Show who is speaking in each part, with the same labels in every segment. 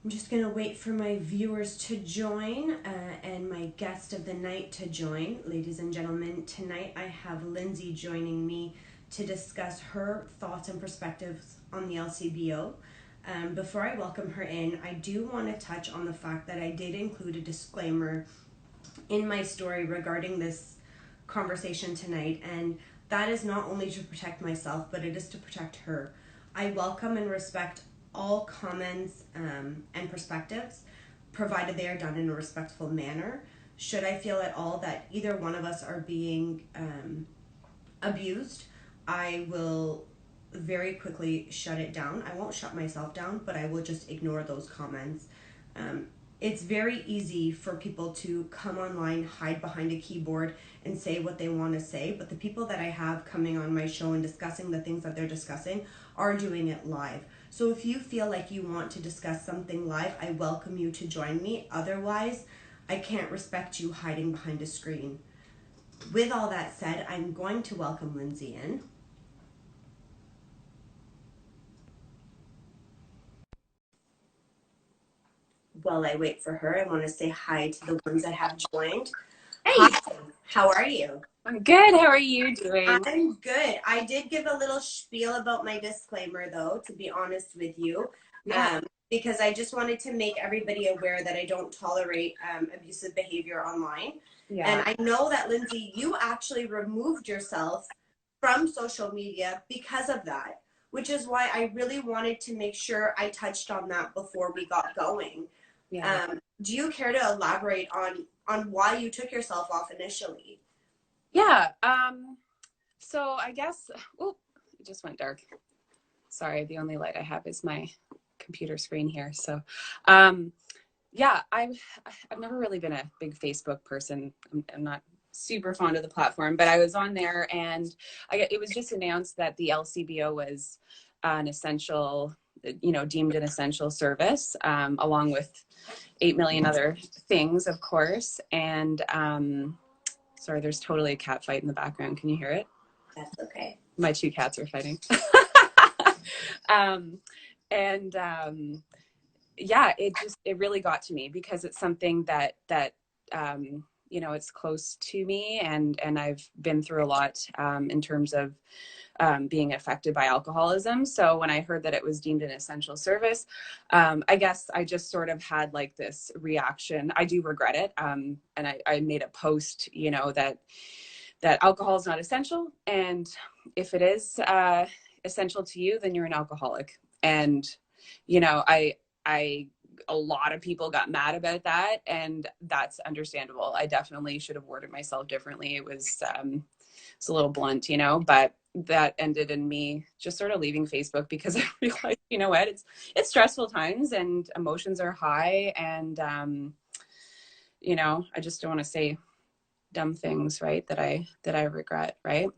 Speaker 1: I'm just going to wait for my viewers to join and my guest of the night to join. Ladies and gentlemen, tonight I have Lindsay joining me to discuss her thoughts and perspectives on the LCBO. Before I welcome her in, I do want to touch on the fact that I did include a disclaimer in my story regarding this conversation tonight, and that is not only to protect myself, but it is to protect her. I welcome and respect all comments and perspectives, provided they are done in a respectful manner. Should I feel at all that either one of us are being abused, I will very quickly shut it down. I won't shut myself down, but I will just ignore those comments. It's very easy for people to come online, hide behind a keyboard, and say what they want to say, but the people that I have coming on my show and discussing the things that they're discussing are doing it live. So if you feel like you want to discuss something live, I welcome you to join me. Otherwise, I can't respect you hiding behind a screen. With all that said, I'm going to welcome Lindsay in. While I wait for her, I want to say hi to the ones that have joined.
Speaker 2: Hey,
Speaker 1: hi, how are you?
Speaker 2: I'm good. How are you doing?
Speaker 1: I'm good. I did give a little spiel about my disclaimer, though, to be honest with you,
Speaker 2: Yeah.
Speaker 1: because I just wanted to make everybody aware that I don't tolerate abusive behavior online. And
Speaker 2: Yeah.
Speaker 1: I know that, Lindsay, you actually removed yourself from social media because of that, which is why I really wanted to make sure I touched on that before we got going.
Speaker 2: Yeah.
Speaker 1: Do you care to elaborate on why you took yourself off initially?
Speaker 2: Yeah. So I guess, oh, it just went dark. Sorry, the only light I have is my computer screen here. So, yeah, I've never really been a big Facebook person. I'm not super fond of the platform, but I was on there, and it was just announced that the LCBO was an essential, deemed an essential service, along with 8 million other things, of course. And sorry, there's totally a cat fight in the background. Can you hear it?
Speaker 1: That's okay.
Speaker 2: My two cats are fighting. um, and yeah, it really got to me because it's something that it's close to me, and I've been through a lot in terms of being affected by alcoholism. So when I heard that it was deemed an essential service, I guess I just sort of had like this reaction. I do regret it. And I made a post, that alcohol is not essential. And if it is essential to you, then you're an alcoholic. And, I a lot of people got mad about that, and that's understandable. I definitely should have worded myself differently. It's a little blunt, but that ended in me just sort of leaving Facebook because I realized, you know what, it's stressful times and emotions are high, and I just don't want to say dumb things, right, that I regret, right?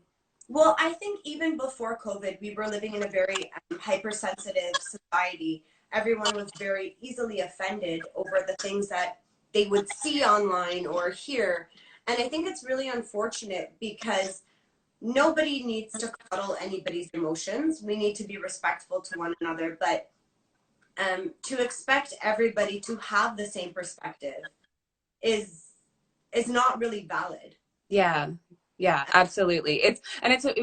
Speaker 1: Well, I think even before COVID, we were living in a very hypersensitive society. Everyone was very easily offended over the things that they would see online or hear. And I think it's really unfortunate because nobody needs to coddle anybody's emotions. We need to be respectful to one another. But to expect everybody to have the same perspective is not really valid.
Speaker 2: Yeah, absolutely. It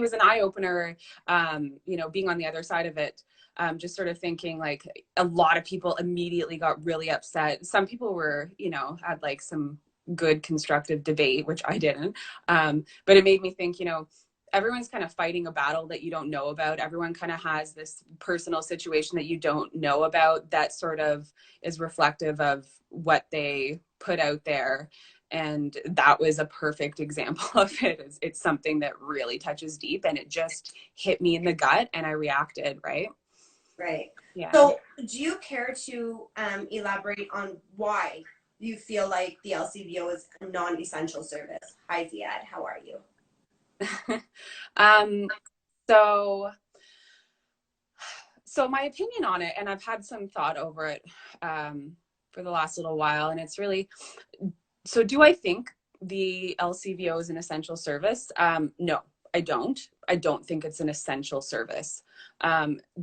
Speaker 2: was an eye opener, being on the other side of it, just sort of thinking like a lot of people immediately got really upset. Some people were, had like some good constructive debate, which I didn't. But it made me think, everyone's kind of fighting a battle that you don't know about. Everyone kind of has this personal situation that you don't know about that sort of is reflective of what they put out there. And that was a perfect example of it. It's something that really touches deep, and it just hit me in the gut, and I reacted, right?
Speaker 1: Right.
Speaker 2: Yeah.
Speaker 1: So do you care to elaborate on why you feel like the LCBO is a non-essential service? Hi, Ziad. How are you?
Speaker 2: So my opinion on it, and I've had some thought over it for the last little while, and it's really, so do I think the LCBO is an essential service? No, I don't. I don't think it's an essential service.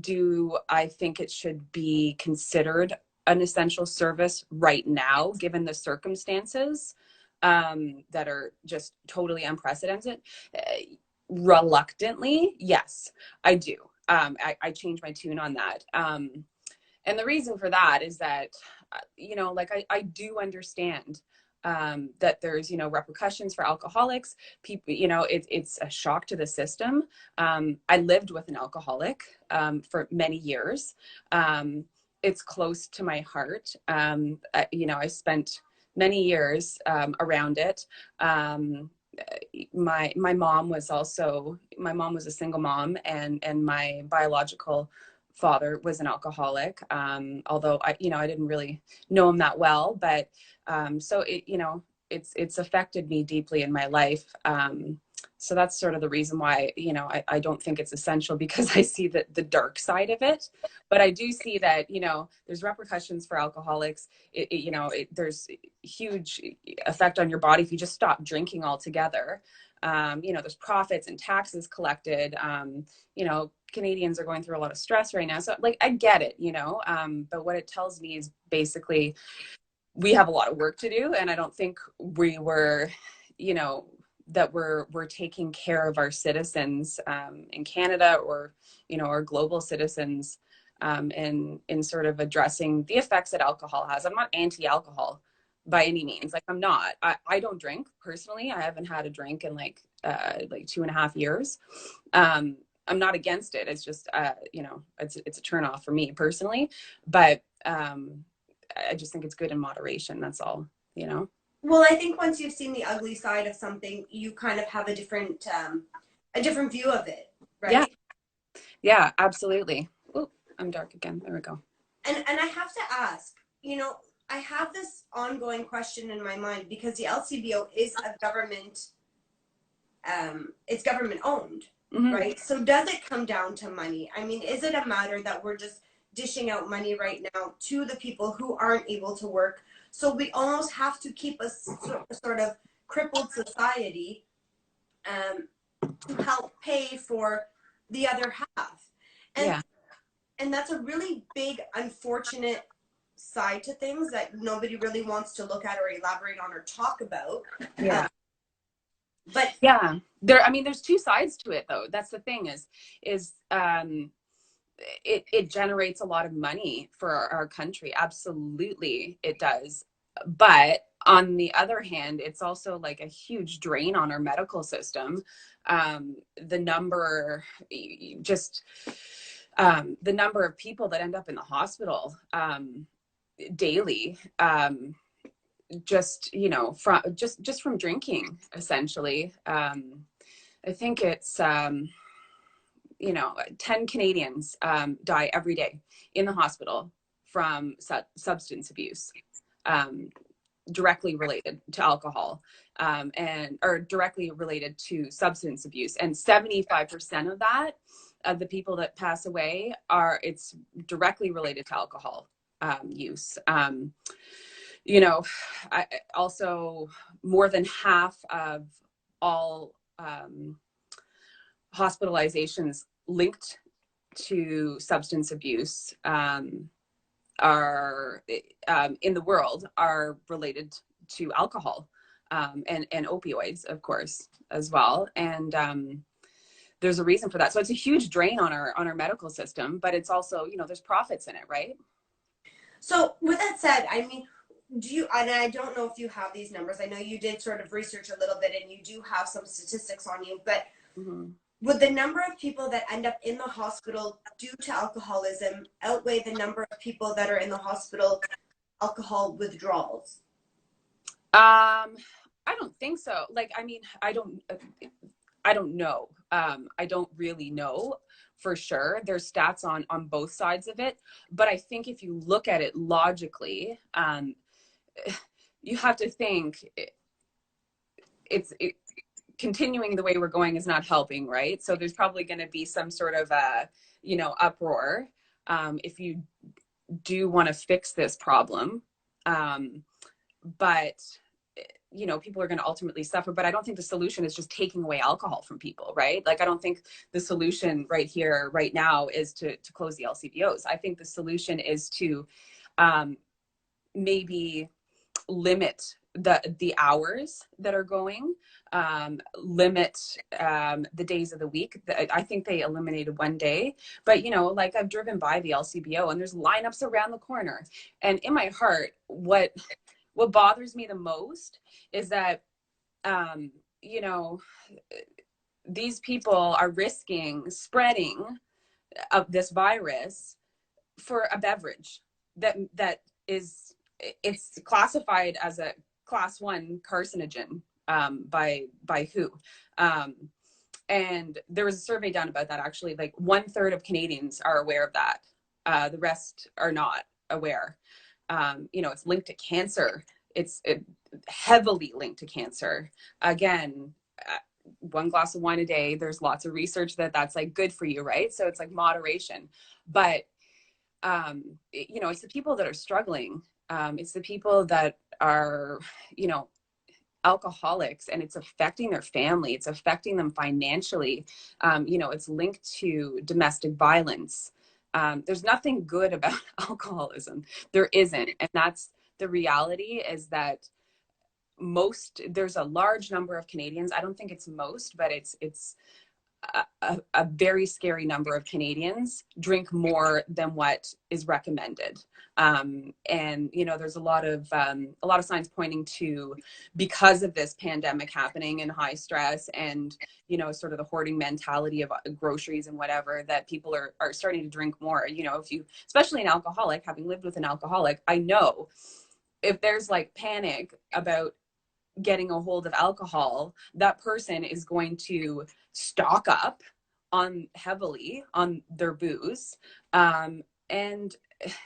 Speaker 2: Do I think it should be considered an essential service right now, given the circumstances that are just totally unprecedented. Reluctantly, yes, I do. I change my tune on that. And the reason for that is that, like I do understand that there's, repercussions for alcoholics. People, it's a shock to the system. I lived with an alcoholic for many years. It's close to my heart. I spent many years around it. My mom was a single mom, and my biological father was an alcoholic. Although I didn't really know him that well, but so it's affected me deeply in my life. So that's sort of the reason why, I don't think it's essential, because I see the dark side of it. But I do see that, there's repercussions for alcoholics. There's huge effect on your body if you just stop drinking altogether. There's profits and taxes collected. Canadians are going through a lot of stress right now. So I get it, but what it tells me is basically we have a lot of work to do. And I don't think we were, that we're taking care of our citizens in Canada, or, our global citizens in sort of addressing the effects that alcohol has. I'm not anti-alcohol by any means. I'm not. I don't drink personally. I haven't had a drink in like 2.5 years. I'm not against it. It's just it's a turnoff for me personally. But I just think it's good in moderation. That's all.
Speaker 1: Well, I think once you've seen the ugly side of something, you kind of have a different view of it, right?
Speaker 2: Yeah, absolutely. Oh, I'm dark again. There we go.
Speaker 1: And I have to ask, I have this ongoing question in my mind, because the LCBO is a government, it's government owned, mm-hmm. right? So does it come down to money? I mean, is it a matter that we're just dishing out money right now to the people who aren't able to work? So we almost have to keep a sort of crippled society to help pay for the other half. And that's a really big, unfortunate side to things that nobody really wants to look at or elaborate on or talk about.
Speaker 2: Yeah.
Speaker 1: But
Speaker 2: yeah, there's two sides to it, though. That's the thing is it generates a lot of money for our country. Absolutely, it does. But on the other hand, it's also like a huge drain on our medical system. The number of people that end up in the hospital daily, from drinking, essentially. I think it's 10 Canadians die every day in the hospital from substance abuse, directly related to alcohol, or directly related to substance abuse. And 75% of that, of the people that pass away, it's directly related to alcohol use. Also more than half of all hospitalizations linked to substance abuse are in the world are related to alcohol and opioids, of course, as well. And there's a reason for that. So it's a huge drain on our medical system, but it's also, there's profits in it, right?
Speaker 1: So with that said, I mean, and I don't know if you have these numbers. I know you did sort of research a little bit and you do have some statistics on you, but mm-hmm. would the number of people that end up in the hospital due to alcoholism outweigh the number of people that are in the hospital alcohol withdrawals?
Speaker 2: I don't think so. I don't know. I don't really know for sure. There's stats on both sides of it, but I think if you look at it logically, you have to think continuing the way we're going is not helping, right? So there's probably going to be some sort of uproar if you do want to fix this problem, but people are going to ultimately suffer. But I don't think the solution is just taking away alcohol from people, right? I don't think the solution right here, right now, is to close the LCBOs. I think the solution is to maybe limit the hours that are going, limit the days of the week. I think they eliminated one day, but you know, like I've driven by the LCBO and there's lineups around the corner. And in my heart, what bothers me the most is that, you know, these people are risking spreading of this virus for a beverage that is, it's classified as a class 1 carcinogen, by WHO. And there was a survey done about that, actually. Like 1/3 of Canadians are aware of that. The rest are not aware. You know, it's linked to cancer. It's heavily linked to cancer. Again, one glass of wine a day, there's lots of research that that's like good for you, right? So it's like moderation. But you know, it's the people that are struggling. It's the people that are, you know, alcoholics, and it's affecting their family. It's affecting them financially. You know, it's linked to domestic violence. There's nothing good about alcoholism. There isn't. And that's the reality, is that there's a large number of Canadians. I don't think it's most, but it's a very scary number of Canadians drink more than what is recommended. And, you know, there's a lot of signs pointing to, because of this pandemic happening and high stress and, you know, sort of the hoarding mentality of groceries and whatever, that people are starting to drink more. You know, especially an alcoholic, having lived with an alcoholic, I know if there's like panic about getting a hold of alcohol, that person is going to stock up heavily on their booze. And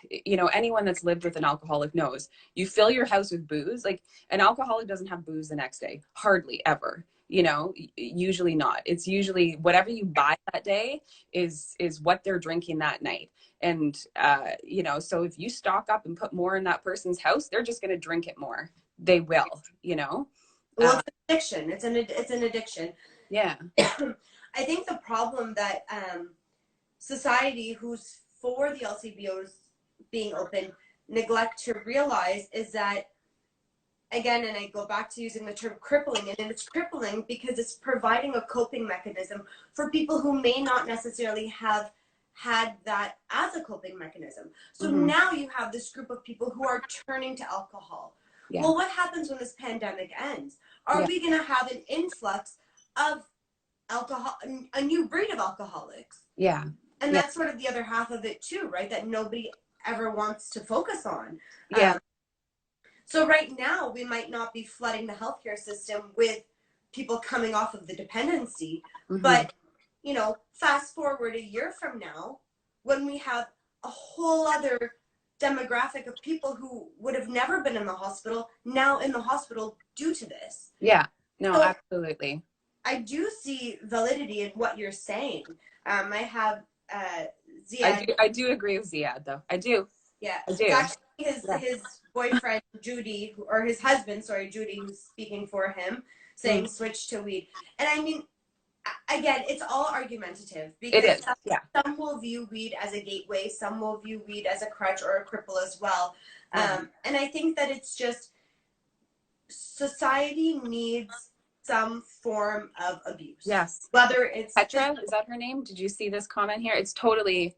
Speaker 2: you know, anyone that's lived with an alcoholic knows, you fill your house with booze. Like, an alcoholic doesn't have booze the next day, hardly ever. You know, usually not. It's usually whatever you buy that day is what they're drinking that night. And you know, so if you stock up and put more in that person's house, they're just going to drink it more. They will, you know.
Speaker 1: Well, it's an addiction. It's an addiction.
Speaker 2: Yeah.
Speaker 1: I think the problem that society, who's for the LCBOs being open, neglect to realize is that, again, and I go back to using the term crippling, and it's crippling because it's providing a coping mechanism for people who may not necessarily have had that as a coping mechanism. So now you have this group of people who are turning to alcohol. Yeah. Well, what happens when this pandemic ends? Are we going to have an influx of alcohol, a new breed of alcoholics?
Speaker 2: Yeah.
Speaker 1: And that's sort of the other half of it too, right? That nobody ever wants to focus on.
Speaker 2: Yeah.
Speaker 1: So right now, we might not be flooding the healthcare system with people coming off of the dependency, but, you know, fast forward a year from now, when we have a whole other demographic of people who would have never been in the hospital, now in the hospital due to this.
Speaker 2: Yeah, no, so absolutely.
Speaker 1: I do see validity in what you're saying. I have Ziad.
Speaker 2: I do agree with Ziad, though. I do.
Speaker 1: Yeah,
Speaker 2: I do.
Speaker 1: It's actually his boyfriend, Judy, or his husband, sorry, Judy, who's speaking for him, saying switch to weed. And I mean, again, it's all argumentative, because some will view weed as a gateway, some will view weed as a crutch or a cripple as well. And I think that it's just, society needs some form of abuse.
Speaker 2: Yes.
Speaker 1: Whether it's
Speaker 2: Petra, is that her name? Did you see this comment here? It's totally,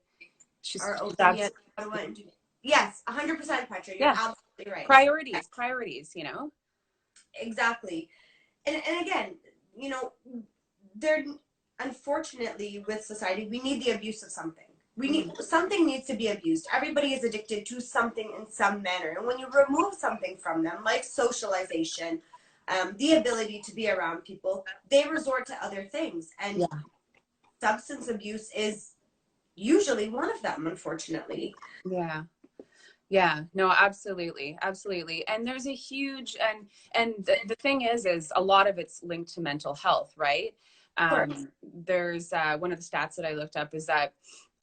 Speaker 1: yes, 100% Petra. You're absolutely right.
Speaker 2: Priorities, you know?
Speaker 1: Exactly. And again, you know, unfortunately, with society, we need the abuse of something. Something needs to be abused. Everybody is addicted to something in some manner. And when you remove something from them, like socialization, the ability to be around people, they resort to other things. And substance abuse is usually one of them, unfortunately.
Speaker 2: Yeah. Yeah, no, absolutely. And there's a huge, and the thing is a lot of it's linked to mental health, right? There's one of the stats that I looked up is that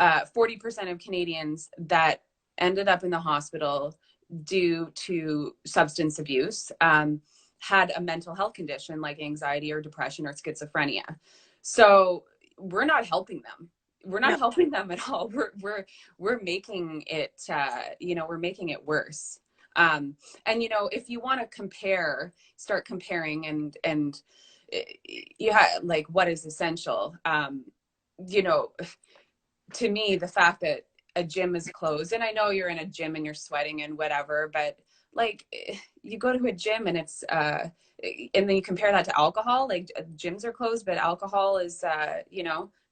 Speaker 2: 40% of Canadians that ended up in the hospital due to substance abuse had a mental health condition like anxiety or depression or schizophrenia. So we're not helping them. we're
Speaker 1: No.
Speaker 2: not helping them at all. We're making it, we're making it worse. And if you want to start comparing and you have like what is essential. You know, to me, the fact that a gym is closed, and I know you're in a gym and you're sweating and whatever, but like you go to a gym and it's and then you compare that to alcohol, like gyms are closed but alcohol is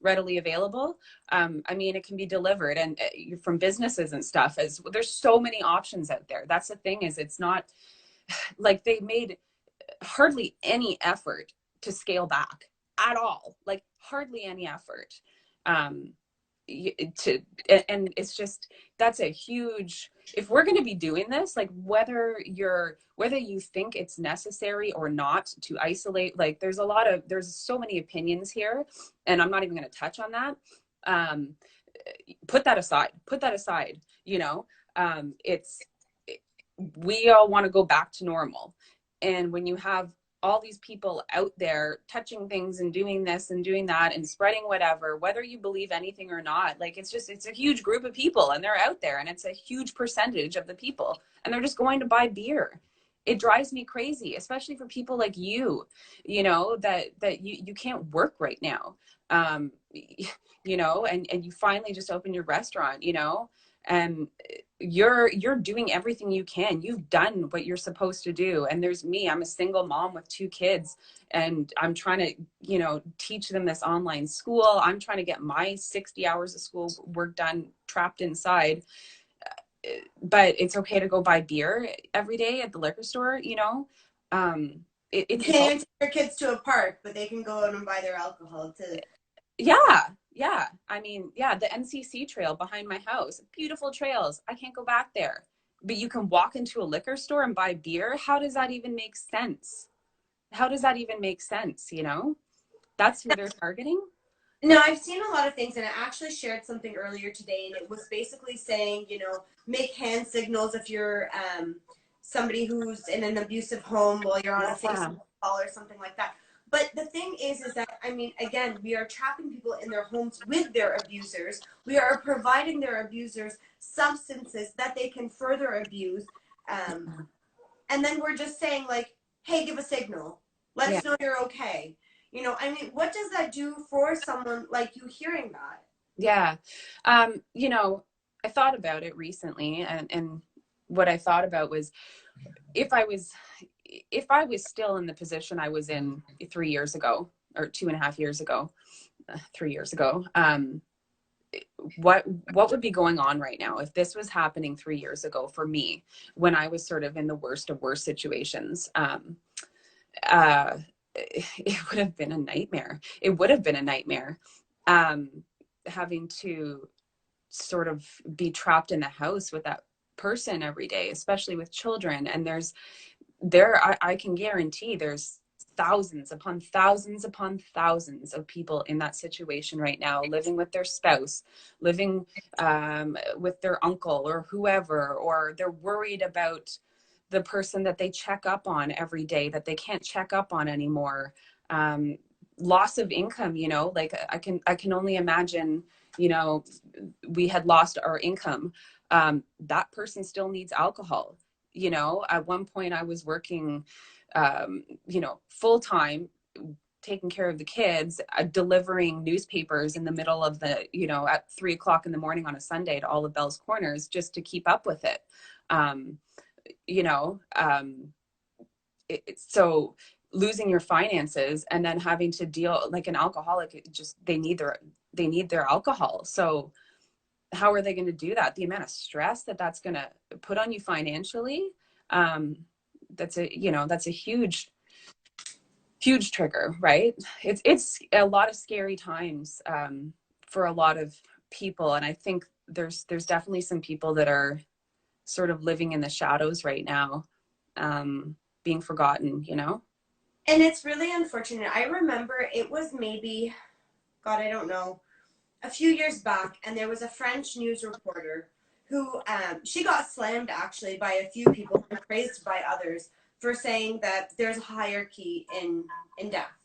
Speaker 2: readily available. I mean, it can be delivered and from businesses and stuff. As there's so many options out there. That's the thing, is it's not like they made hardly any effort to scale back at all, like hardly any effort. um to and it's just, that's a huge, if we're going to be doing this, like whether you think it's necessary or not to isolate, like there's so many opinions here, and I'm not even going to touch on that. um put that aside. It's, we all want to go back to normal. And when you have all these people out there touching things and doing this and doing that and spreading whatever, whether you believe anything or not, like it's a huge group of people and they're out there and it's a huge percentage of the people and they're just going to buy beer. It drives me crazy, especially for people like that you can't work right now. And you finally just opened your restaurant, and you're doing everything you can. You've done what you're supposed to do. And there's me, I'm a single mom with 2 kids, and I'm trying to, teach them this online school. I'm trying to get my 60 hours of school work done trapped inside. But it's okay to go buy beer every day at the liquor store.
Speaker 1: You can't even take your kids to a park, but they can go out and buy their alcohol too.
Speaker 2: Yeah. I mean, yeah, the NCC trail behind my house, beautiful trails. I can't go back there. But you can walk into a liquor store and buy beer. How does that even make sense? How does that even make sense? That's who they're targeting.
Speaker 1: No, I've seen a lot of things, and I actually shared something earlier today, and it was basically saying, make hand signals if you're somebody who's in an abusive home while you're on a Facebook call or something like that. But the thing is that, I mean, again, we are trapping people in their homes with their abusers. We are providing their abusers substances that they can further abuse. And then we're just saying, like, hey, give a signal. Let us know you're okay. I mean, what does that do for someone like you hearing that?
Speaker 2: Yeah. I thought about it recently, and what I thought about was if I was still in the position I was in 3 years ago, or 2.5 years ago, 3 years ago, what would be going on right now if this was happening 3 years ago for me, when I was sort of in the worst of worst situations? It would have been a nightmare. It would have been a nightmare, having to sort of be trapped in the house with that person every day, especially with children. And I can guarantee there's thousands upon thousands upon thousands of people in that situation right now, living with their spouse, living with their uncle or whoever, or they're worried about the person that they check up on every day that they can't check up on anymore. Loss of income, like I can only imagine, we had lost our income. That person still needs alcohol. At one point I was working, full time, taking care of the kids, delivering newspapers in the middle of the, at 3:00 in the morning on a Sunday to all of Bell's Corners just to keep up with it. So losing your finances and then having to deal, like an alcoholic, they need their alcohol. So how are they going to do that? The amount of stress that's going to put on you financially, that's a huge trigger, right? It's a lot of scary times for a lot of people, and I think there's definitely some people that are sort of living in the shadows right now, being forgotten.
Speaker 1: And it's really unfortunate. I remember it was maybe, God, I don't know, a few years back, and there was a French news reporter who she got slammed actually by a few people and praised by others for saying that there's a hierarchy in death,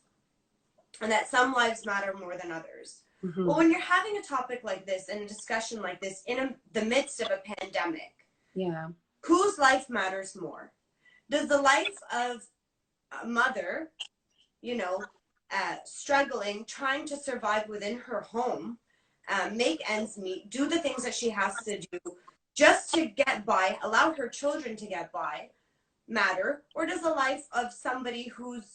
Speaker 1: and that some lives matter more than others.
Speaker 2: Mm-hmm.
Speaker 1: Well, when you're having a topic like this and a discussion like this in the midst of a pandemic,
Speaker 2: Yeah.
Speaker 1: whose life matters more? Does the life of a mother, you know, struggling, trying to survive within her home, make ends meet, do the things that she has to do just to get by, allow her children to get by, matter? Or does the life of somebody who's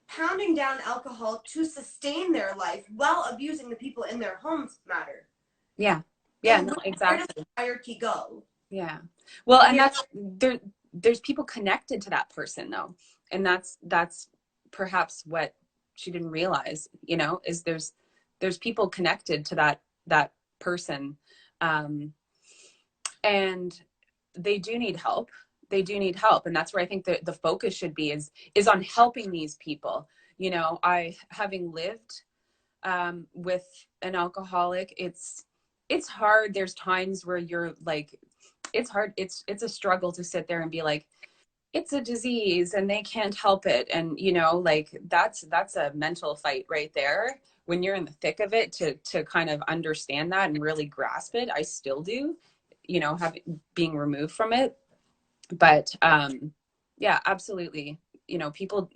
Speaker 1: pounding down alcohol to sustain their life while abusing the people in their homes matter?
Speaker 2: Yeah. Yeah,
Speaker 1: And
Speaker 2: no,
Speaker 1: where does
Speaker 2: exactly.
Speaker 1: the hierarchy go?
Speaker 2: Yeah. Well,
Speaker 1: And
Speaker 2: and
Speaker 1: you're
Speaker 2: that's there's people connected to that person though. And that's perhaps what she didn't realize, you know, is there's people connected to that person. Um, and they do need help. They do need help. And that's where I think the focus should be is on helping these people. You know, I having lived with an alcoholic, it's hard. There's times where you're like, it's hard. It's a struggle to sit there and be like, it's a disease and they can't help it. And you know, like that's a mental fight right there. When you're in the thick of it, to kind of understand that and really grasp it, I still do, you know, having being removed from it. But yeah, absolutely. You know, people,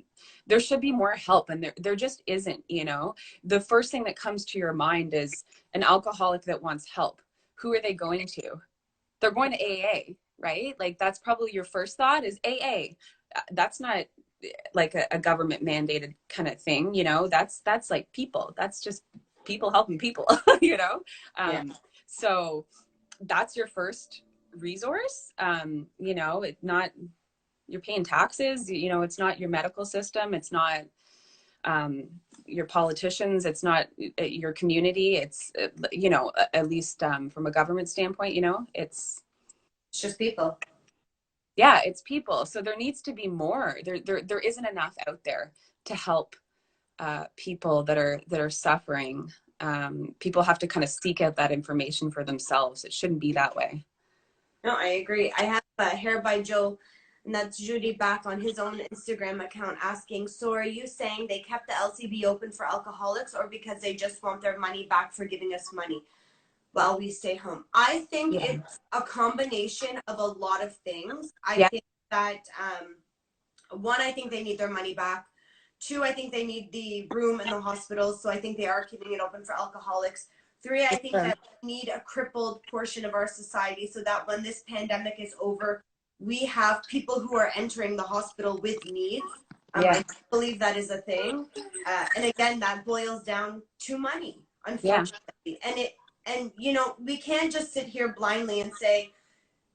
Speaker 2: there should be more help, and there just isn't. You know, the first thing that comes to your mind is an alcoholic that wants help. Who are they going to? They're going to AA, right? Like that's probably your first thought is AA. That's not like a government mandated kind of thing, you know. That's like people. That's just people helping people, you know.
Speaker 1: yeah.
Speaker 2: So that's your first resource. You know, it's not, you're paying taxes, you know, it's not your medical system, it's not um, your politicians, it's not your community, it's you know, at least from a government standpoint, you know,
Speaker 1: It's just people.
Speaker 2: yeah, it's people. So there needs to be more. There isn't enough out there to help people that are suffering. People have to kind of seek out that information for themselves. It shouldn't be that way.
Speaker 1: No, I agree. I have Hair by Joe, and that's Judy back on his own Instagram account asking, so are you saying they kept the LCB open for alcoholics or because they just want their money back for giving us money while we stay home? I think
Speaker 2: Yeah.
Speaker 1: it's a combination of a lot of things. I
Speaker 2: Yeah.
Speaker 1: think that, one, I think they need their money back. Two, I think they need the room in the hospitals, so I think they are keeping it open for alcoholics. Three, I think
Speaker 2: Sure.
Speaker 1: that we need a crippled portion of our society so that when this pandemic is over, we have people who are entering the hospital with needs.
Speaker 2: Yeah.
Speaker 1: I believe that is a thing. And again, that boils down to money,
Speaker 2: Yeah.
Speaker 1: unfortunately. And you know, we can't just sit here blindly and say,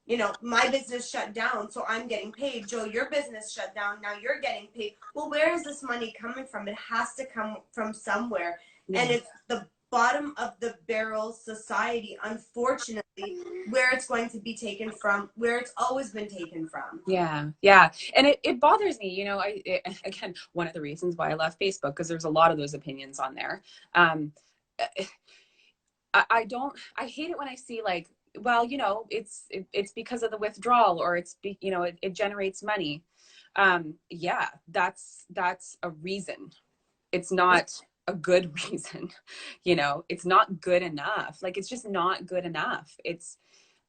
Speaker 1: you know, my business shut down, so I'm getting paid. Joe, your business shut down, now you're getting paid. Well, where is this money coming from? It has to come from somewhere.
Speaker 2: Yeah.
Speaker 1: And it's the bottom of the barrel society, unfortunately, where it's going to be taken from, where it's always been taken from.
Speaker 2: Yeah, yeah, and it bothers me, you know. Again, one of the reasons why I left Facebook, because there's a lot of those opinions on there. Um, I don't. I hate it when I see like, well, you know, it's because of the withdrawal, or you know, it generates money. Yeah, that's a reason. It's not a good reason, you know. It's not good enough. Like it's just not good enough. It's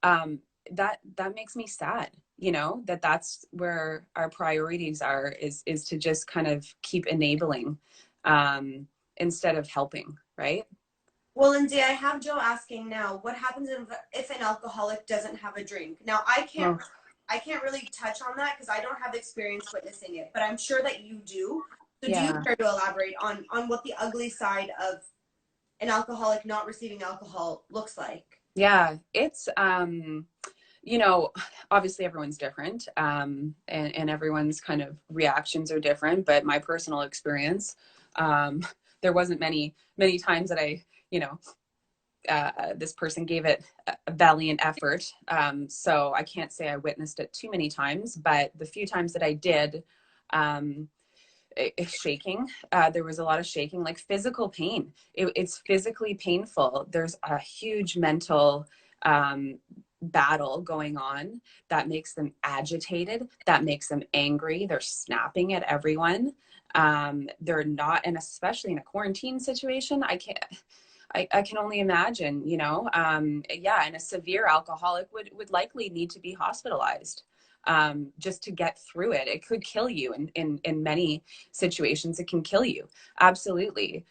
Speaker 2: um that makes me sad, you know, that's where our priorities are, is to just kind of keep enabling instead of helping, right?
Speaker 1: Well, Lindsay, I have Joe asking now, what happens if an alcoholic doesn't have a drink? Now,
Speaker 2: Oh,
Speaker 1: I can't really touch on that because I don't have experience witnessing it, but I'm sure that you do. So do you
Speaker 2: yeah.
Speaker 1: care to elaborate on what the ugly side of an alcoholic not receiving alcohol looks like?
Speaker 2: Yeah, it's you know, obviously everyone's different, and everyone's kind of reactions are different, but my personal experience, there wasn't many times that I, you know, this person gave it a valiant effort. So I can't say I witnessed it too many times, but the few times that I did, um, shaking, there was a lot of shaking, like physical pain. It's physically painful. There's a huge mental battle going on that makes them agitated, that makes them angry. They're snapping at everyone. They're not, and especially in a quarantine situation, I can only imagine, you know, yeah, and a severe alcoholic would likely need to be hospitalized just to get through it. It could kill you in many situations. It can kill you. Absolutely.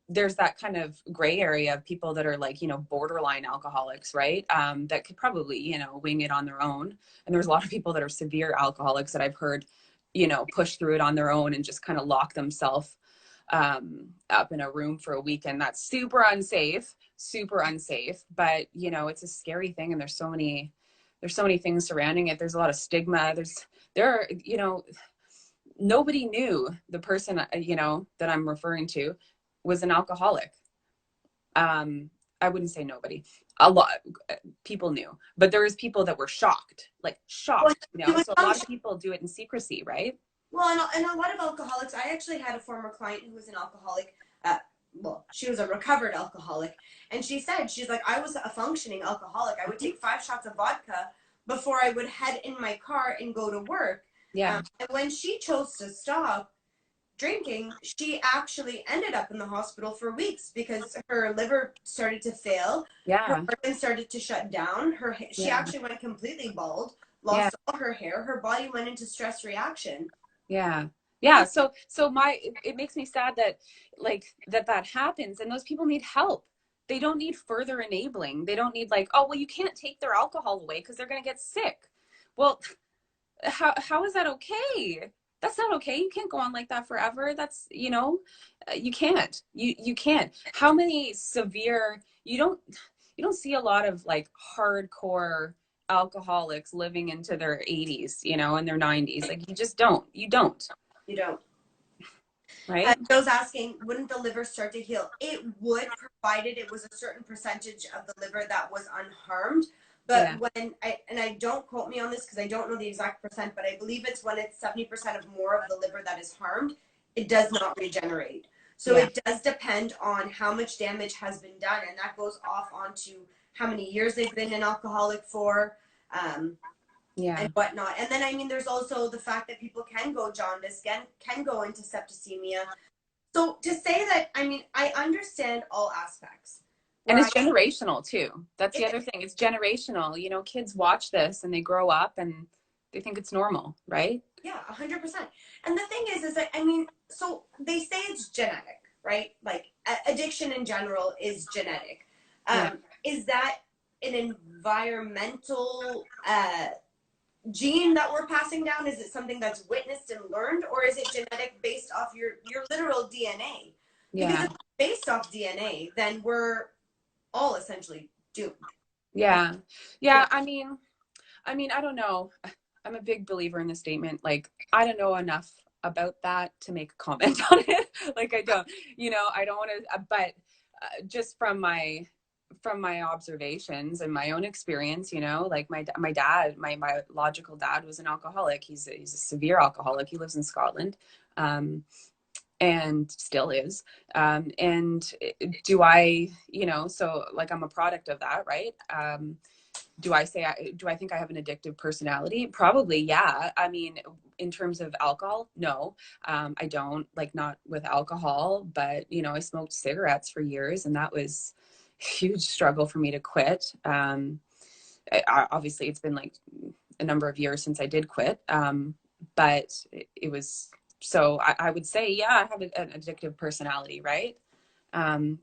Speaker 2: There's that kind of gray area of people that are like, you know, borderline alcoholics, right? That could probably, you know, wing it on their own. And there's a lot of people that are severe alcoholics that I've heard, you know, push through it on their own and just kind of lock themselves up in a room for a weekend. That's super unsafe, but you know, it's a scary thing. And there's so many things surrounding it. There's a lot of stigma. You know, nobody knew the person, you know, that I'm referring to was an alcoholic. I wouldn't say nobody. A lot people knew, but there was people that were shocked, like shocked, you know. So a lot of people do it in secrecy, right?
Speaker 1: Well, and a lot of alcoholics, I actually had a former client who was an alcoholic. Well, she was a recovered alcoholic. And she's like, I was a functioning alcoholic. I would take 5 shots of vodka before I would head in my car and go to work.
Speaker 2: Yeah.
Speaker 1: And when she chose to stop drinking, she actually ended up in the hospital for weeks because her liver started to fail.
Speaker 2: Yeah.
Speaker 1: Her organs started to shut down. She actually went completely bald, lost all her hair. Her body went into stress reaction.
Speaker 2: Yeah. So it makes me sad that like that happens, and those people need help. They don't need further enabling. They don't need like, oh, well, you can't take their alcohol away because they're going to get sick. Well, how is that okay? That's not okay. You can't go on like that forever. That's, you know, you can't. You can't. How many severe, you don't see a lot of like hardcore alcoholics living into their 80s, you know, and their 90s. Like you don't. Right.
Speaker 1: Joe's asking, wouldn't the liver start to heal? It would, provided it was a certain percentage of the liver that was unharmed. But I don't quote me on this because I don't know the exact percent, but I believe it's when it's 70% of more of the liver that is harmed, it does not regenerate. So it does depend on how much damage has been done, and that goes off onto how many years they've been an alcoholic for, and whatnot. And then, I mean, there's also the fact that people can go jaundice, can go into septicemia. So to say that, I mean, I understand all aspects.
Speaker 2: And it's generational too. That's the other thing. It's generational. You know, kids watch this and they grow up and they think it's normal, right?
Speaker 1: Yeah, 100%. And the thing is that, I mean, so they say it's genetic, right? Like addiction in general is genetic. Is that an environmental gene that we're passing down? Is it something that's witnessed and learned, or is it genetic based off your literal DNA? Because if it's based off DNA, then we're all essentially doomed.
Speaker 2: Yeah. I mean, I don't know. I'm a big believer in the statement. Like, I don't know enough about that to make a comment on it. Like, I don't want to, but just from my observations and my own experience, you know, like my dad, my biological dad was an alcoholic. He's a severe alcoholic. He lives in Scotland. And still is. And do I, you know, so like I'm a product of that, right? Do I think I have an addictive personality? Probably, yeah. I mean, in terms of alcohol, no, I don't, like not with alcohol, but you know, I smoked cigarettes for years and that was a huge struggle for me to quit. Obviously it's been like a number of years since I did quit. But it was, so I would say, yeah, I have an addictive personality, right?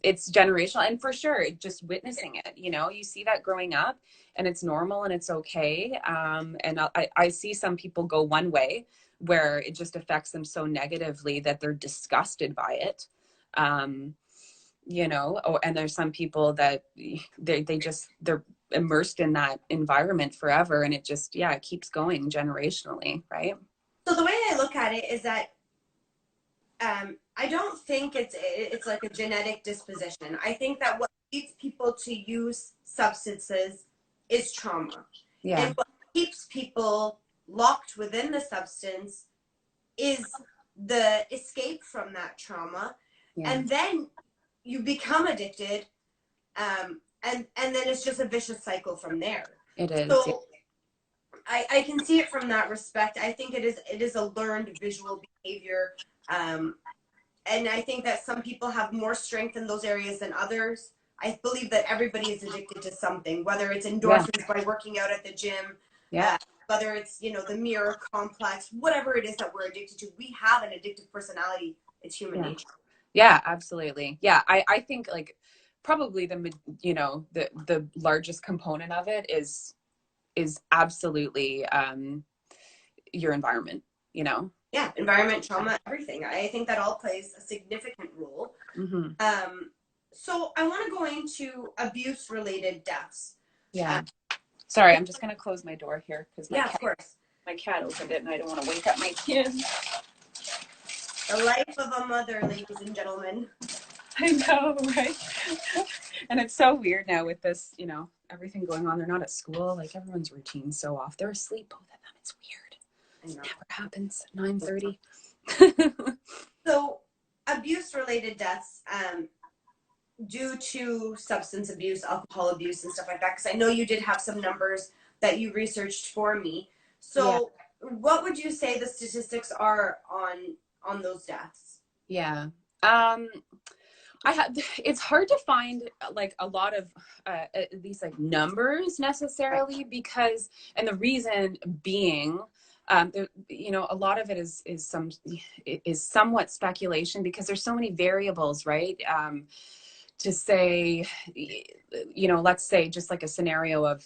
Speaker 2: It's generational, and for sure, just witnessing it, you know, you see that growing up and it's normal and it's okay. And I see some people go one way where it just affects them so negatively that they're disgusted by it. You know, and there's some people that they're immersed in that environment forever. And it just, it keeps going generationally. Right.
Speaker 1: So the way I look at it is that I don't think it's like a genetic disposition. I think that what leads people to use substances is trauma. Yeah. And what keeps people locked within the substance is the escape from that trauma. Yeah. And then you become addicted, and then it's just a vicious cycle from there.
Speaker 2: It is. Yeah.
Speaker 1: So I can see it from that respect. I think it is a learned visual behavior. Um, and I think that some people have more strength in those areas than others. I believe that everybody is addicted to something, whether it's
Speaker 2: Yeah.
Speaker 1: endorphins by working out at the gym,
Speaker 2: Yeah.
Speaker 1: uh, whether it's the mirror complex, whatever it is that we're addicted to. We have an addictive personality. It's human
Speaker 2: Yeah.
Speaker 1: nature.
Speaker 2: Yeah, absolutely. Yeah. I think like probably the largest component of it is absolutely your environment, you know?
Speaker 1: Yeah, environment, trauma, everything. I think that all plays a significant role.
Speaker 2: Mm-hmm.
Speaker 1: Um, so I want to go into abuse-related deaths. Uh,
Speaker 2: Yeah. Sorry, I'm just gonna close my door here because
Speaker 1: yeah, of course.
Speaker 2: my cat opened it and I don't want to wake up my kids.
Speaker 1: The life of a mother, ladies and gentlemen.
Speaker 2: I know, right? And it's so weird now with this, everything going on. They're not at school. Like everyone's routine's so off. They're asleep, both of them. It's weird.
Speaker 1: I
Speaker 2: It
Speaker 1: know.
Speaker 2: never happens at 9:30.
Speaker 1: So, abuse-related deaths, due to substance abuse, alcohol abuse, and stuff like that. Because I know you did have some numbers that you researched for me.
Speaker 2: Yeah.
Speaker 1: So, what would you say the statistics are on those deaths?
Speaker 2: Yeah. It's hard to find like a lot of these like numbers necessarily because, and the reason being, a lot of it is somewhat speculation because there's so many variables, right? To say, let's say just like a scenario of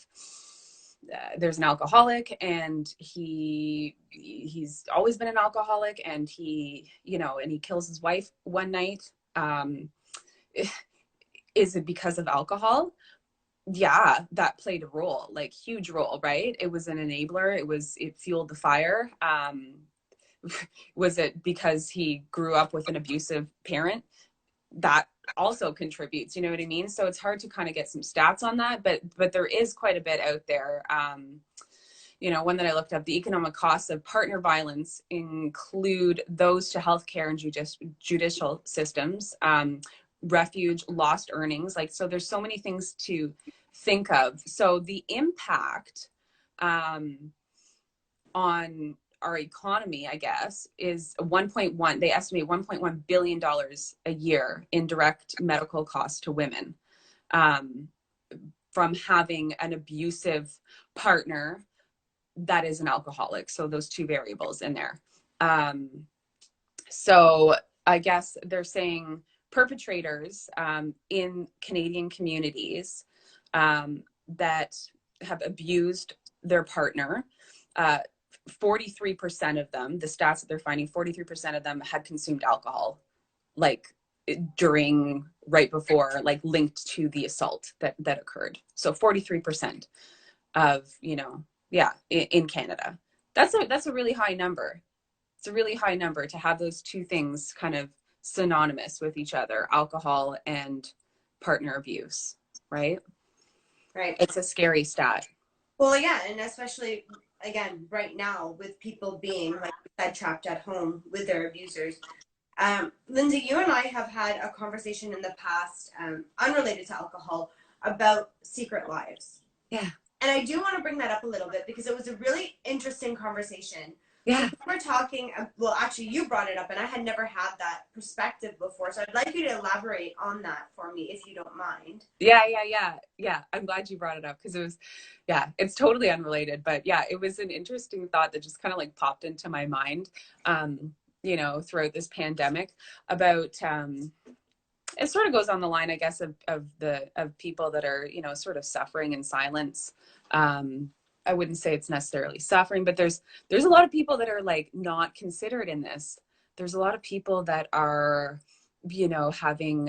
Speaker 2: there's an alcoholic and he's always been an alcoholic and he kills his wife one night. Is it because of alcohol? Yeah, that played a role, like huge role, right? It was an enabler. It fueled the fire. Was it because he grew up with an abusive parent? That also contributes, you know what I mean? So it's hard to kind of get some stats on that, but there is quite a bit out there. One that I looked up, the economic costs of partner violence include those to healthcare and judicial systems, refuge, lost earnings. Like, so there's so many things to think of. So the impact on our economy, I guess, is 1.1, they estimate $1.1 billion a year in direct medical costs to women from having an abusive partner that is an alcoholic. So those two variables in there. So I guess they're saying perpetrators in Canadian communities that have abused their partner, 43% of them, the stats that they're finding, 43% of them had consumed alcohol, like right before, like linked to the assault that occurred. So 43% of, in Canada. That's a really high number. It's a really high number to have those two things kind of synonymous with each other, alcohol and partner abuse, right?
Speaker 1: Right.
Speaker 2: It's a scary stat.
Speaker 1: Well, yeah, and especially again right now with people being, like you said, trapped at home with their abusers. Lindsay, you and I have had a conversation in the past, unrelated to alcohol, about secret lives.
Speaker 2: Yeah.
Speaker 1: And I do want to bring that up a little bit because it was a really interesting conversation.
Speaker 2: Yeah.
Speaker 1: So we're talking, well, actually, you brought it up, and I had never had that perspective before. So I'd like you to elaborate on that for me, if you don't mind.
Speaker 2: Yeah. I'm glad you brought it up because it's totally unrelated. But yeah, it was an interesting thought that just kind of like popped into my mind, throughout this pandemic about, it sort of goes on the line, I guess, of people that are, sort of suffering in silence. I wouldn't say it's necessarily suffering, but there's a lot of people that are like not considered in this. There's a lot of people that are, having,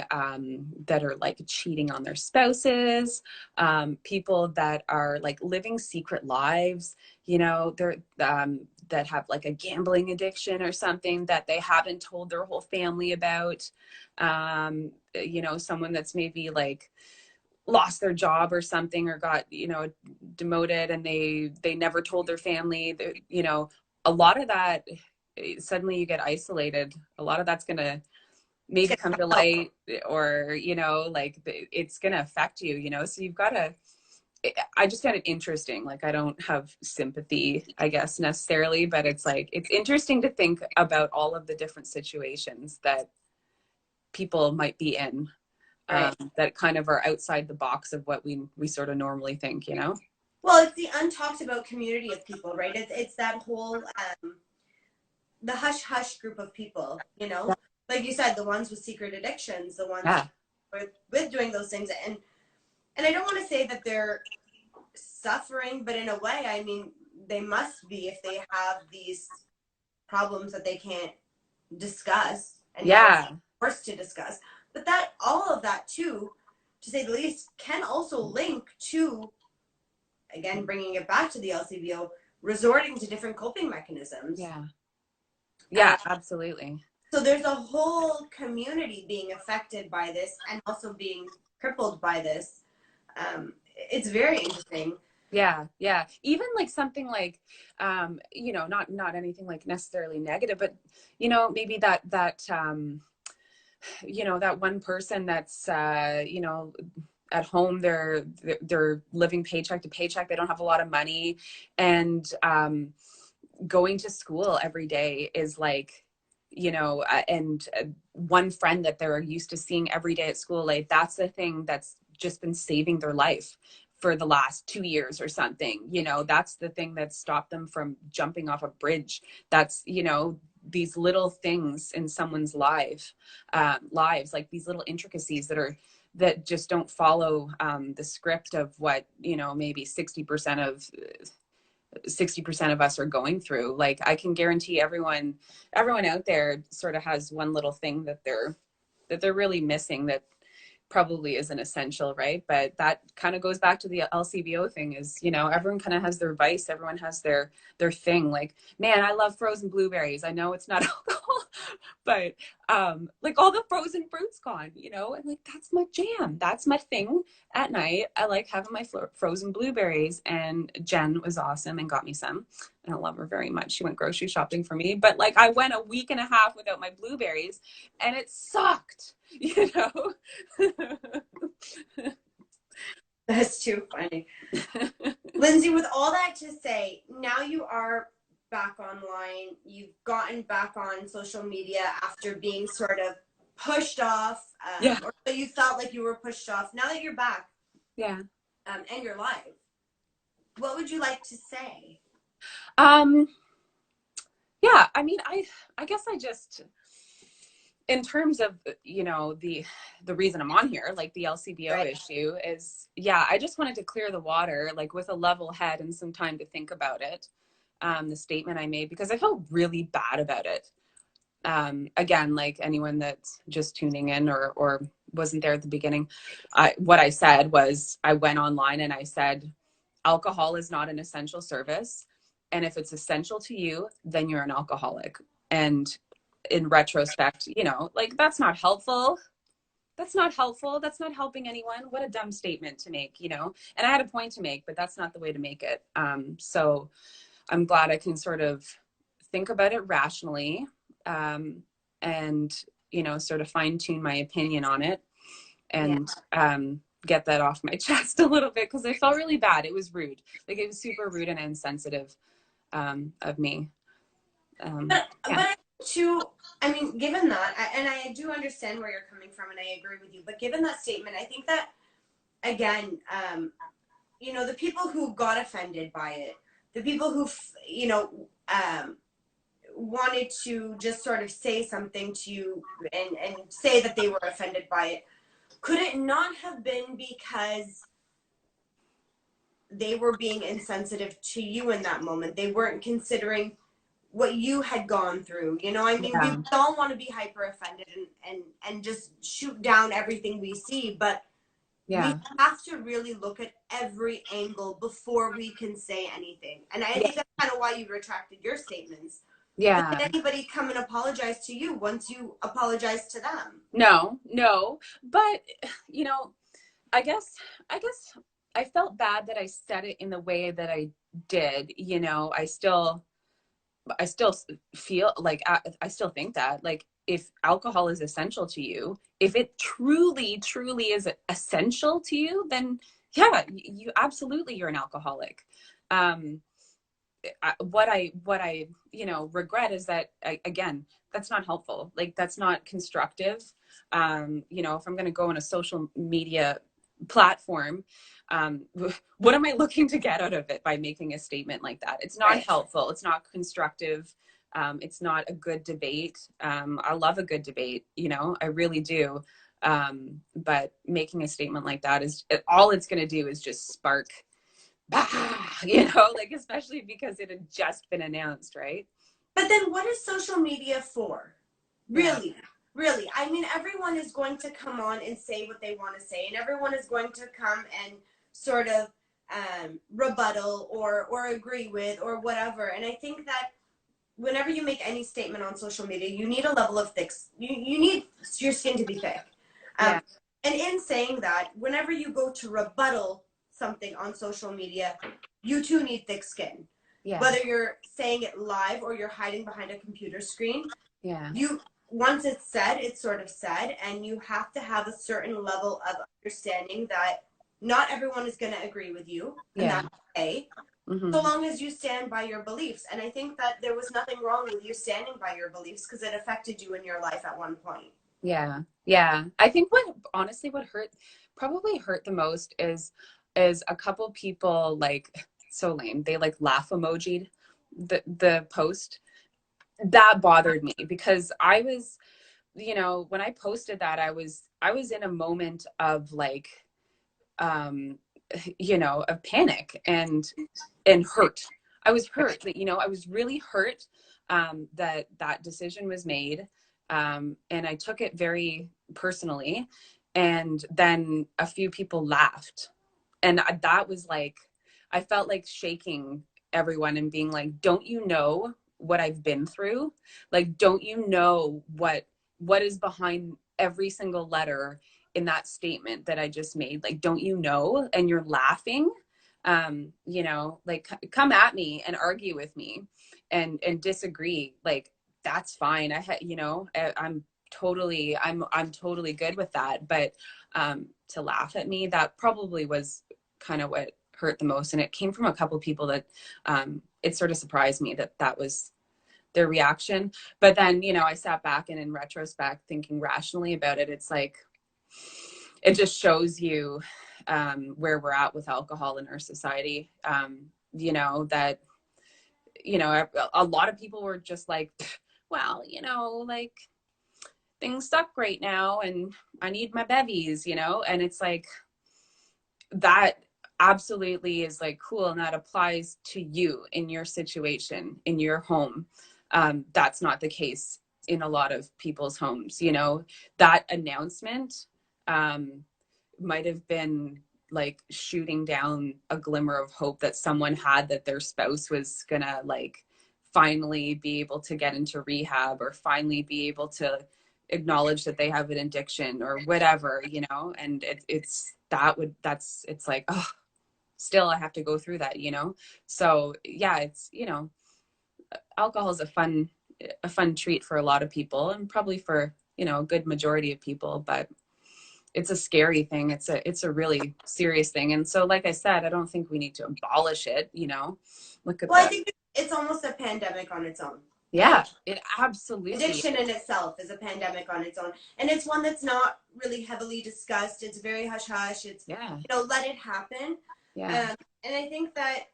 Speaker 2: that are like cheating on their spouses, people that are like living secret lives, they're, that have like a gambling addiction or something that they haven't told their whole family about. Someone that's maybe like lost their job or something or got, demoted and they never told their family. A lot of that, suddenly you get isolated. A lot of that's going to maybe come to light or, like it's going to affect you, so you've got to I just found it interesting. Like, I don't have sympathy, I guess, necessarily, but it's like, it's interesting to think about all of the different situations that people might be in,
Speaker 1: Right.
Speaker 2: that kind of are outside the box of what we sort of normally think, you know?
Speaker 1: Well, it's the untalked about community of people, right? It's that whole the hush hush group of people, you know, like you said, the ones with secret addictions, the ones
Speaker 2: Yeah.
Speaker 1: with doing those things, and I don't want to say that they're suffering, but in a way, I mean, they must be if they have these problems that they can't discuss, and now it's
Speaker 2: Yeah.
Speaker 1: forced to discuss. But that all of that too, to say the least, can also link to, again, bringing it back to the LCBO, resorting to different coping mechanisms.
Speaker 2: Yeah.
Speaker 1: Uh,
Speaker 2: Yeah, absolutely.
Speaker 1: so there's a whole community being affected by this and also being crippled by this. It's very interesting.
Speaker 2: Yeah, yeah. Even like something like, not anything like necessarily negative, but maybe that one person that's at home, they're living paycheck to paycheck. They don't have a lot of money, and going to school every day is like, and one friend that they're used to seeing every day at school, like that's the thing that's just been saving their life for the last 2 years or something. That's the thing that stopped them from jumping off a bridge. That's, these little things in someone's lives, like these little intricacies that just don't follow the script of what, maybe 60% of us are going through. Like, I can guarantee everyone out there sort of has one little thing that they're really missing, that probably isn't essential, right? But that kind of goes back to the LCBO thing, is, everyone kind of has their vice, everyone has their thing. Like, man, I love frozen blueberries. I know it's not alcohol, but like all the frozen fruit's gone, and like that's my jam. That's my thing at night. I like having my frozen blueberries, and Jen was awesome and got me some. And I love her very much. She went grocery shopping for me, but like I went a week and a half without my blueberries and it sucked,
Speaker 1: That's too funny. Lindsay, with all that to say, now you are back online. You've gotten back on social media after being sort of pushed off,
Speaker 2: Yeah.
Speaker 1: or you felt like you were pushed off. Now that you're back,
Speaker 2: Yeah.
Speaker 1: and you're live, what would you like to say?
Speaker 2: Yeah, I mean, I guess I just, in terms of, the reason I'm on here, like the LCBO
Speaker 1: Right.
Speaker 2: issue is, yeah, I just wanted to clear the water, like with a level head and some time to think about it. The statement I made, because I felt really bad about it. Again, like anyone that's just tuning in or wasn't there at the beginning, what I said was, I went online and I said, alcohol is not an essential service. And if it's essential to you, then you're an alcoholic. And in retrospect, like that's not helpful. That's not helpful. That's not helping anyone. What a dumb statement to make, And I had a point to make, but that's not the way to make it. So I'm glad I can sort of think about it rationally, and, sort of fine tune my opinion on it, and get that off my chest a little bit, because I felt really bad. It was rude. Like, it was super rude and insensitive of me.
Speaker 1: But to, I mean, given that, and I do understand where you're coming from, and I agree with you. But given that statement, I think that, again, the people who got offended by it, the people who, wanted to just sort of say something to you and say that they were offended by it, could it not have been because they were being insensitive to you in that moment? They weren't considering what you had gone through. I mean, we all want to be hyper offended and just shoot down everything we see, but we have to really look at every angle before we can say anything. And I think that's kind of why you retracted your statements.
Speaker 2: Yeah.
Speaker 1: Did anybody come and apologize to you once you apologized to them?
Speaker 2: No, but I guess I felt bad that I said it in the way that I did. I still feel like, I still think that, like, if alcohol is essential to you, if it truly is essential to you, then Yeah, you absolutely, you're an alcoholic. Um, what I regret is that again, that's not helpful. Like that's not constructive. If I'm going to go on a social media platform, what am I looking to get out of it by making a statement like that? It's not
Speaker 1: Right.
Speaker 2: helpful. It's not constructive. It's not a good debate. I love a good debate, I really do. But making a statement like that is all it's going to do is just spark, like especially because it had just been announced, right?
Speaker 1: But then what is social media for?
Speaker 2: Yeah,
Speaker 1: Really? Really? I mean, everyone is going to come on and say what they want to say, and everyone is going to come and sort of rebuttal or agree with or whatever. And I think that whenever you make any statement on social media, you need a level of thick. You need your skin to be thick.
Speaker 2: yeah,
Speaker 1: Um, and in saying that, whenever you go to rebuttal something on social media, you too need thick skin.
Speaker 2: yeah,
Speaker 1: Whether you're saying it live or you're hiding behind a computer screen,
Speaker 2: yeah,
Speaker 1: you once it's said, it's sort of said, and you have to have a certain level of understanding that not everyone is going to agree with you, and
Speaker 2: yeah.
Speaker 1: that's okay so
Speaker 2: Hmm.
Speaker 1: long as you stand by your beliefs. And I think that there was nothing wrong with you standing by your beliefs because it affected you in your life at one point.
Speaker 2: Yeah, yeah. I think what probably hurt the most is a couple people, like, so lame. They like laugh emojied the post. That bothered me because I was, when I posted that, I was in a moment of like, um of panic and hurt. I was hurt that, I was really hurt, that decision was made. And I took it very personally. And then a few people laughed. And that was like, I felt like shaking everyone and being like, don't you know what I've been through? Like, don't you know what is behind every single letter in that statement that I just made? Like, don't you know? And you're laughing. Like, come at me and argue with me and disagree. Like, that's fine. I'm totally good with that. But to laugh at me, that probably was kind of what hurt the most. And it came from a couple people that, it sort of surprised me that that was their reaction. But then, I sat back and in retrospect, thinking rationally about it, it's like, it just shows you, where we're at with alcohol in our society. That, a lot of people were just like, well, like, things suck right now and I need my bevies, and it's like, that absolutely is like cool, and that applies to you in your situation in your home. That's not the case in a lot of people's homes. That announcement, um, might have been like shooting down a glimmer of hope that someone had, that their spouse was gonna like finally be able to get into rehab, or finally be able to acknowledge that they have an addiction or whatever, and it's like, oh, still I have to go through that. So yeah, it's, alcohol is a fun treat for a lot of people, and probably for, a good majority of people, but it's a scary thing. It's a really serious thing. And so, like I said, I don't think we need to abolish it. Look at
Speaker 1: Well, I
Speaker 2: the,
Speaker 1: think it's almost a pandemic on its own.
Speaker 2: yeah,
Speaker 1: Addiction,
Speaker 2: it absolutely
Speaker 1: addiction in
Speaker 2: is.
Speaker 1: itself is a pandemic on its own. And it's one that's not really heavily discussed. It's very hush hush. It's,
Speaker 2: Yeah,
Speaker 1: let it happen.
Speaker 2: yeah,
Speaker 1: And I think that,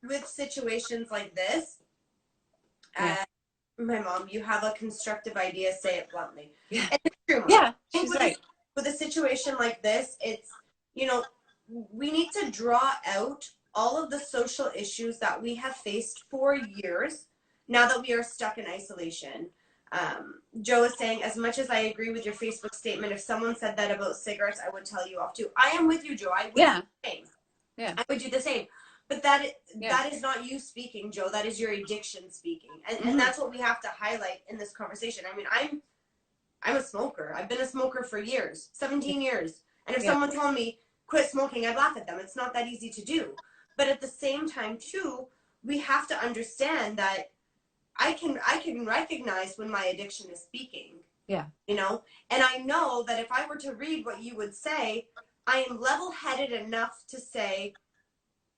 Speaker 1: with situations like this,
Speaker 2: yeah,
Speaker 1: uh, my mom, you have a constructive idea, say it bluntly.
Speaker 2: yeah,
Speaker 1: And it's true, Mom.
Speaker 2: yeah.
Speaker 1: I think
Speaker 2: She's right.
Speaker 1: with a situation like this, it's, you know, we need to draw out all of the social issues that we have faced for years now that we are stuck in isolation. Joe is saying, as much as I agree with your Facebook statement, if someone said that about cigarettes, I would tell you off too. I am with you, Joe. I would do
Speaker 2: Yeah,
Speaker 1: the same.
Speaker 2: yeah,
Speaker 1: I would do the same. But that
Speaker 2: yeah.
Speaker 1: that is not you speaking, Joe. That is your addiction speaking, and
Speaker 2: Hmm.
Speaker 1: that's what we have to highlight in this conversation. I mean, I'm a smoker. I've been a smoker for years,
Speaker 2: Yeah,
Speaker 1: 17 years. And if
Speaker 2: yeah,
Speaker 1: someone told me quit smoking, I'd laugh at them. It's not that easy to do. But at the same time, too, we have to understand that I can recognize when my addiction is speaking,
Speaker 2: yeah,
Speaker 1: and I know that if I were to read what you would say, I am level-headed enough to say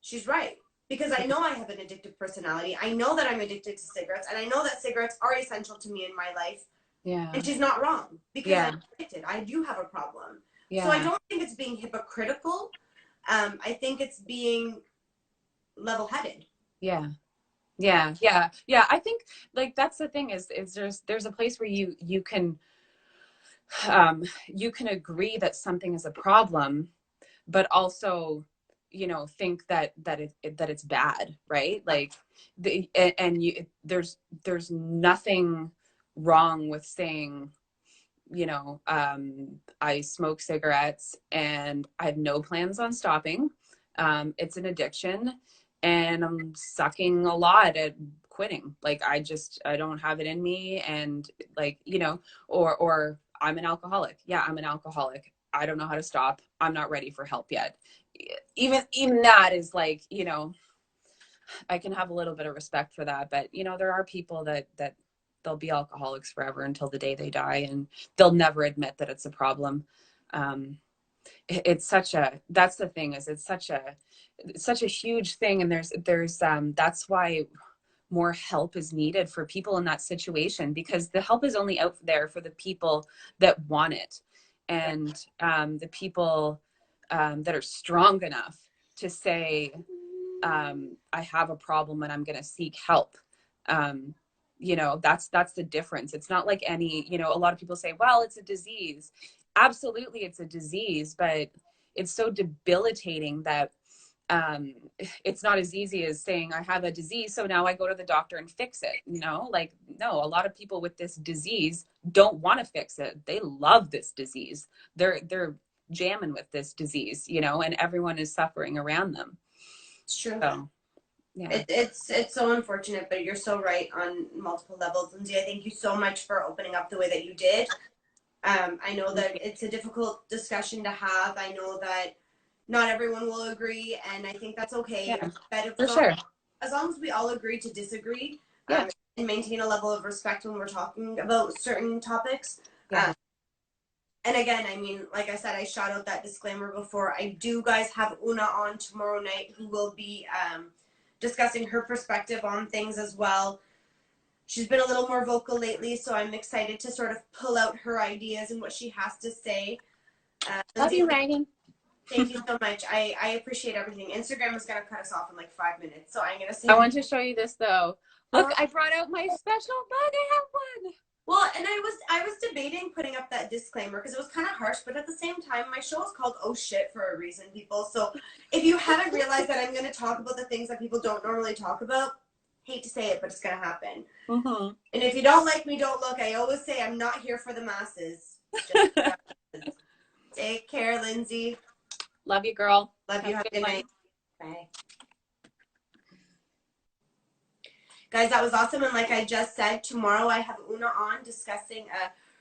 Speaker 1: she's right. Because I know I have an addictive personality. I know that I'm addicted to cigarettes, and I know that cigarettes are essential to me in my life.
Speaker 2: Yeah.
Speaker 1: And she's not wrong, because
Speaker 2: Yeah.
Speaker 1: I'm addicted. I do have a problem. So I
Speaker 2: Yeah.
Speaker 1: don't think it's being hypocritical. I think it's being level-headed.
Speaker 2: Yeah. Yeah. Yeah. Yeah. I think like that's the thing is there's a place where you can agree that something is a problem, but also, you know, think that it's bad, right? Like there's nothing wrong with saying, you know, I smoke cigarettes and I have no plans on stopping. It's an addiction and I'm sucking a lot at quitting. Like I don't have it in me. And like, you know, or I'm an alcoholic. Yeah, I'm an alcoholic. I don't know how to stop. I'm not ready for help yet. Even that is like, you know, I can have a little bit of respect for that, but you know, there are people that they'll be alcoholics forever until the day they die, and they'll never admit that it's a problem. Um, it's such a that's the thing is it's such a huge thing, and there's that's why more help is needed for people in that situation, because the help is only out there for the people that want it, and the people that are strong enough to say, I have a problem and I'm going to seek help. You know, that's the difference. It's not like any, you know, a lot of people say, well, it's a disease. Absolutely, it's a disease, but it's so debilitating that it's not as easy as saying I have a disease, so now I go to the doctor and fix it. You know, like, no, a lot of people with this disease don't want to fix it. They love this disease. They're jamming with this disease, you know, and everyone is suffering around them.
Speaker 1: It's true.
Speaker 2: So, yeah.
Speaker 1: It's so unfortunate, but you're so right on multiple levels. Lindsay, I thank you so much for opening up the way that you did. I know that it's a difficult discussion to have. I know that not everyone will agree, and I think that's okay.
Speaker 2: Yeah,
Speaker 1: But
Speaker 2: for sure.
Speaker 1: as long as we all agree to disagree,
Speaker 2: Yeah.
Speaker 1: and maintain a level of respect when we're talking about certain topics.
Speaker 2: Yeah.
Speaker 1: And again, I mean, like I said, I shot out that disclaimer before. I do, guys, have Una on tomorrow night, who will be discussing her perspective on things as well. She's been a little more vocal lately, so I'm excited to sort of pull out her ideas and what she has to say.
Speaker 2: Love you, Megan.
Speaker 1: Thank you so much. I appreciate everything. Instagram is going to cut us off in like 5 minutes, so I'm going to say...
Speaker 2: I want to show you this, though. Look, I brought out my special mug. I have one.
Speaker 1: Well, and I was debating putting up that disclaimer because it was kind of harsh, but at the same time, my show is called Oh Shit for a reason, people. So if you haven't realized that I'm going to talk about the things that people don't normally talk about, hate to say it, but it's going to happen.
Speaker 2: Mm-hmm.
Speaker 1: And if you don't like me, don't look. I always say I'm not here for the masses. Take care, Lindsay.
Speaker 2: Love you, girl.
Speaker 1: Love you. Have a good night. Bye. Guys, that was awesome. And like I just said, tomorrow I have Una on discussing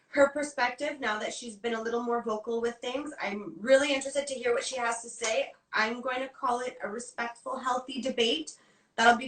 Speaker 1: her perspective now that she's been a little more vocal with things. I'm really interested to hear what she has to say. I'm going to call it a respectful, healthy debate. That'll be